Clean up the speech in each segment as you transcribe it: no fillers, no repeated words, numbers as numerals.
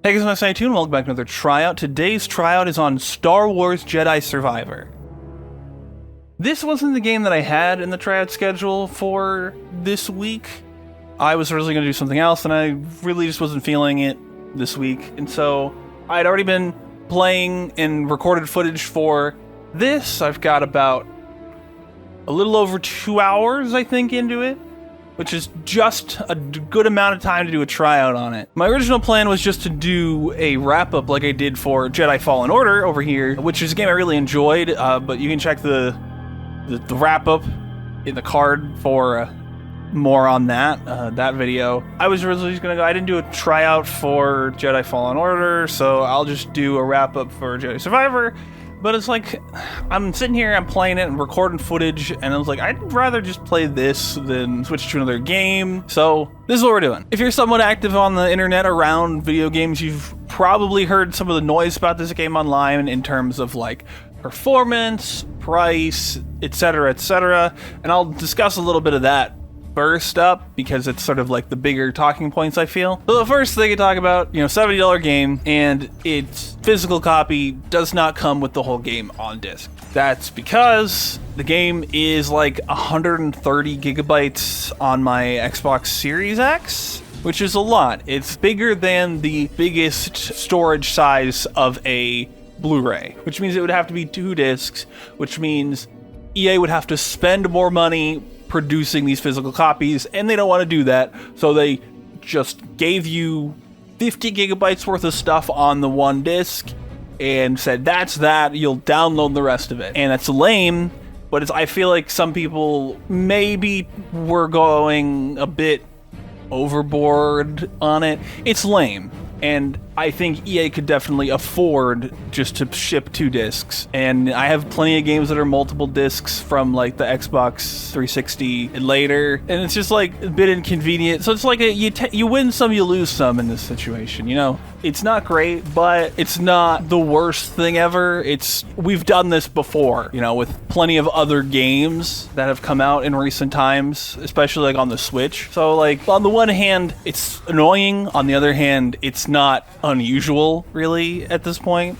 Hey guys, I'm Asmussen, and welcome back to another tryout. Today's tryout is on Star Wars Jedi Survivor. This wasn't the game that I had in the tryout schedule for this week. I was originally going to do something else, and I really just wasn't feeling it this week. And so I'd already been playing and recorded footage for this. I've got about a little over 2 hours, I think, into it, which is just a good amount of time to do a tryout on it. My original plan was just to do a wrap-up like I did for Jedi Fallen Order over here, which is a game I really enjoyed, but you can check the wrap-up in the card for more on that video. I was originally just gonna go, I didn't do a tryout for Jedi Fallen Order, so I'll just do a wrap-up for Jedi Survivor. But it's like, I'm sitting here, I'm playing it and recording footage, and I was like, I'd rather just play this than switch to another game. So this is what we're doing. If you're somewhat active on the internet around video games, you've probably heard some of the noise about this game online in terms of like performance, price, etc., etc. And I'll discuss a little bit of that first up, because it's sort of like the bigger talking points, I feel. So the first thing to talk about, $70 game, and its physical copy does not come with the whole game on disc. That's because the game is like 130 gigabytes on my Xbox Series X, which is a lot. It's bigger than the biggest storage size of a Blu-ray, which means it would have to be 2 discs, which means EA would have to spend more money producing these physical copies, and they don't want to do that, so they just gave you 50 gigabytes worth of stuff on the one disc and said, that's that, you'll download the rest of it. And that's lame, but I feel like some people maybe were going a bit overboard on it. It's lame, and I think EA could definitely afford just to ship 2 discs. And I have plenty of games that are multiple discs from like the Xbox 360 and later, and it's just like a bit inconvenient. So it's like you win some, you lose some in this situation, It's not great, but it's not the worst thing ever. We've done this before, with plenty of other games that have come out in recent times, especially like on the Switch. So like on the one hand, it's annoying. On the other hand, it's not unusual, really, at this point.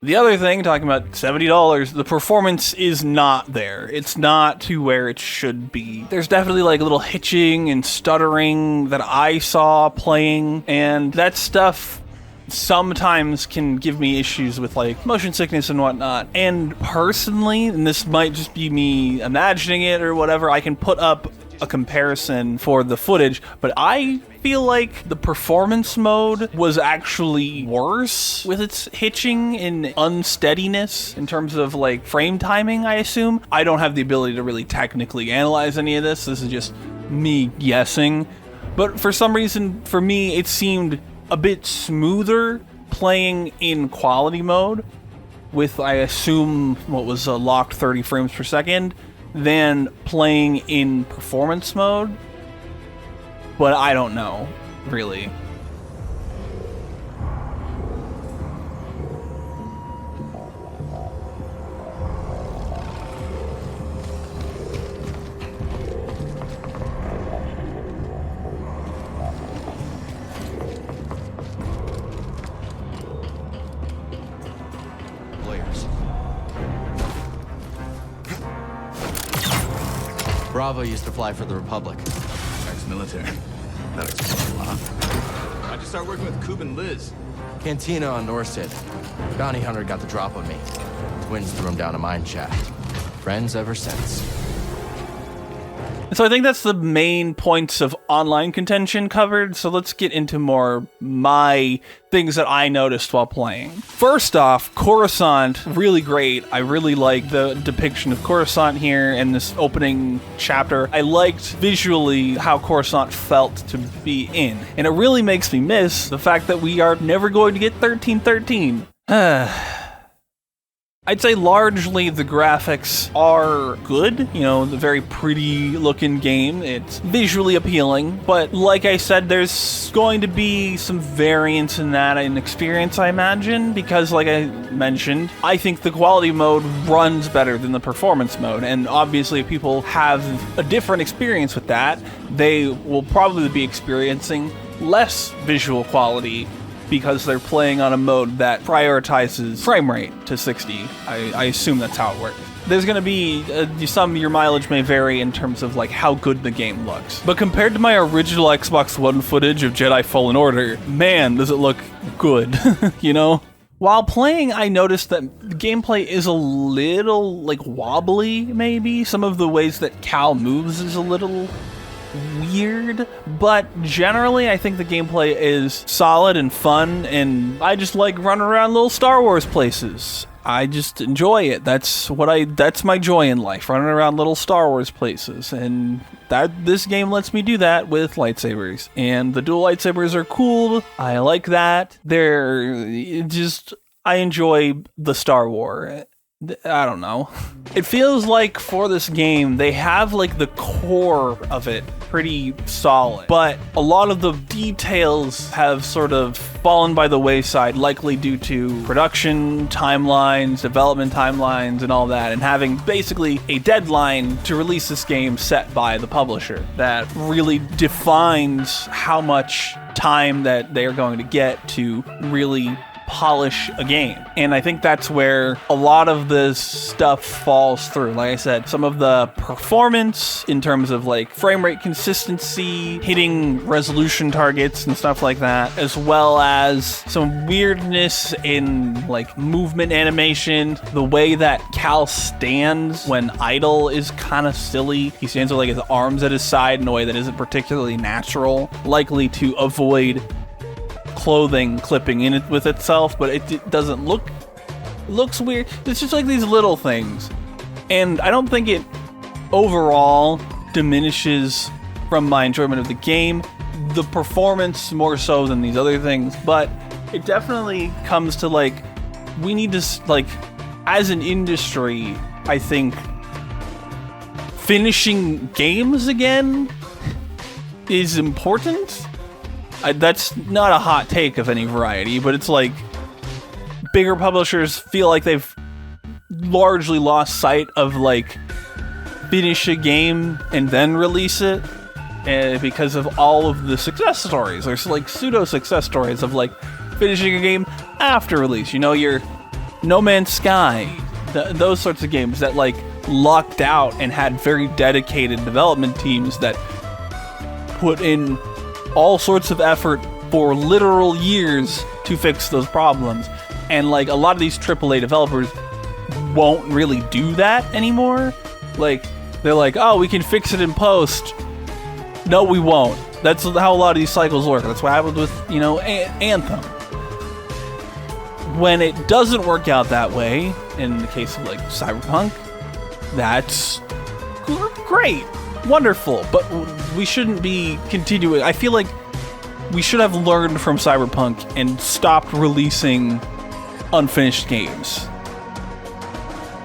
The other thing, talking about $70, the performance is not there. It's not to where it should be. There's definitely like a little hitching and stuttering that I saw playing, and that stuff sometimes can give me issues with like motion sickness and whatnot. And personally, and this might just be me imagining it or whatever, I can put up a comparison for the footage, but I feel like the performance mode was actually worse with its hitching and unsteadiness in terms of like frame timing, I assume. I don't have the ability to really technically analyze any of this. This is just me guessing. But for some reason, for me, it seemed a bit smoother playing in quality mode with, I assume, what was a locked 30 frames per second, than playing in performance mode, but I don't know, really. Bravo used to fly for the Republic. Ex-military. That explains a lot. How'd you start working with Coop and Liz? Cantina on Norset. Bounty hunter got the drop on me. Twins threw him down a mine shaft. Friends ever since. So I think that's the main points of online contention covered, so let's get into more my things that I noticed while playing. First off, Coruscant, really great. I really like the depiction of Coruscant here in this opening chapter. I liked visually how Coruscant felt to be in, and it really makes me miss the fact that we are never going to get 1313. I'd say largely the graphics are good, the very pretty looking game. It's visually appealing, but like I said, there's going to be some variance in that in experience, I imagine, because like I mentioned, I think the quality mode runs better than the performance mode, and obviously if people have a different experience with that, they will probably be experiencing less visual quality because they're playing on a mode that prioritizes frame rate to 60. I assume that's how it works. There's going to be your mileage may vary in terms of like how good the game looks. But compared to my original Xbox One footage of Jedi Fallen Order, man, does it look good, you know? While playing, I noticed that the gameplay is a little like wobbly, maybe. Some of the ways that Cal moves is a little weird, but generally I think the gameplay is solid and fun, and I just like running around little Star Wars places. I just enjoy it. That's my joy in life, running around little Star Wars places, and this game lets me do that with lightsabers. And the dual lightsabers are cool. I like that. I enjoy the Star Wars. I don't know. It feels like for this game, they have like the core of it pretty solid, but a lot of the details have sort of fallen by the wayside, likely due to production timelines, development timelines, and all that, and having basically a deadline to release this game set by the publisher that really defines how much time that they are going to get to really polish a game. And I think that's where a lot of this stuff falls through. Like I said, some of the performance in terms of like frame rate consistency, hitting resolution targets and stuff like that, as well as some weirdness in like movement animation. The way that Cal stands when idle is kind of silly. He stands with like his arms at his side in a way that isn't particularly natural, likely to avoid clothing clipping in it with itself, but it doesn't looks weird. It's just like these little things, and I don't think it overall diminishes from my enjoyment of the game. The performance more so than these other things, but it definitely comes to like, we need to like, as an industry, I think finishing games again is important. That's not a hot take of any variety, but it's like bigger publishers feel like they've largely lost sight of like finish a game and then release it, because of all of the success stories. There's like pseudo success stories of like finishing a game after release. You know, your No Man's Sky, those sorts of games that like lucked out and had very dedicated development teams that put in all sorts of effort for literal years to fix those problems. And like a lot of these AAA developers won't really do that anymore. Like they're like, oh, we can fix it in post. No, we won't. That's how a lot of these cycles work. That's what happened with, you know, Anthem. When it doesn't work out that way, in the case of like Cyberpunk, that's great. Wonderful, but we shouldn't be continuing. I feel like we should have learned from Cyberpunk and stopped releasing unfinished games,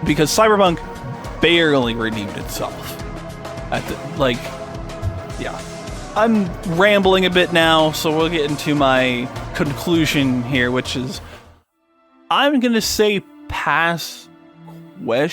because Cyberpunk barely redeemed itself. Yeah. I'm rambling a bit now, so we'll get into my conclusion here, which is I'm gonna say pass ? I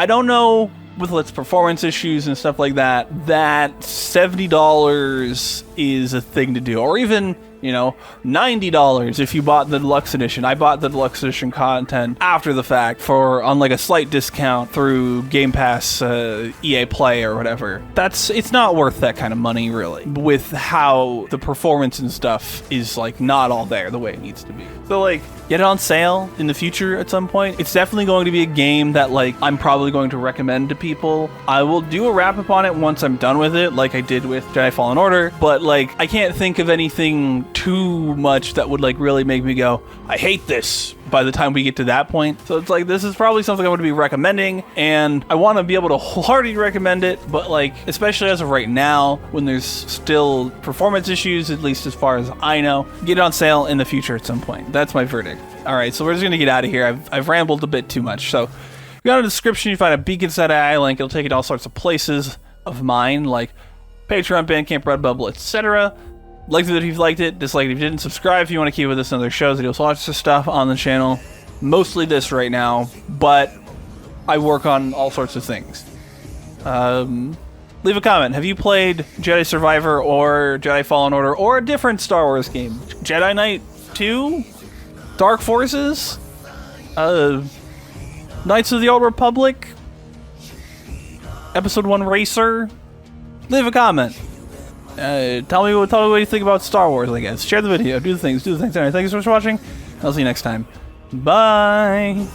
don't know, with its performance issues and stuff like that, that $70 is a thing to do. Or even, you know, $90 if you bought the deluxe edition. I bought the deluxe edition content after the fact on like a slight discount through Game Pass, EA Play or whatever. It's not worth that kind of money, really, with how the performance and stuff is like not all there the way it needs to be. So like, get it on sale in the future at some point. It's definitely going to be a game that like I'm probably going to recommend to people. I will do a wrap up on it once I'm done with it, like I did with Jedi Fallen Order, but like I can't think of anything too much that would like really make me go, I hate this, by the time we get to that point. So it's like, this is probably something I'm going to be recommending, and I want to be able to wholeheartedly recommend it, but like, especially as of right now, when there's still performance issues, at least as far as I know, get it on sale in the future at some point. That's my verdict. All right, so we're just going to get out of here. I've rambled a bit too much. So go in the description, you find a Beacon.ai link. It'll take you to all sorts of places of mine, like Patreon, Bandcamp, Redbubble, etc. Like it if you've liked it, dislike it if you didn't, subscribe if you want to keep with us in other shows. I do lots of stuff on the channel, mostly this right now, but I work on all sorts of things. Leave a comment. Have you played Jedi Survivor or Jedi Fallen Order or a different Star Wars game? Jedi Knight 2? Dark Forces? Knights of the Old Republic? Episode 1 Racer? Leave a comment. Tell me what you think about Star Wars, I guess. Share the video. Do the things. Anyway, thanks so much for watching. I'll see you next time. Bye!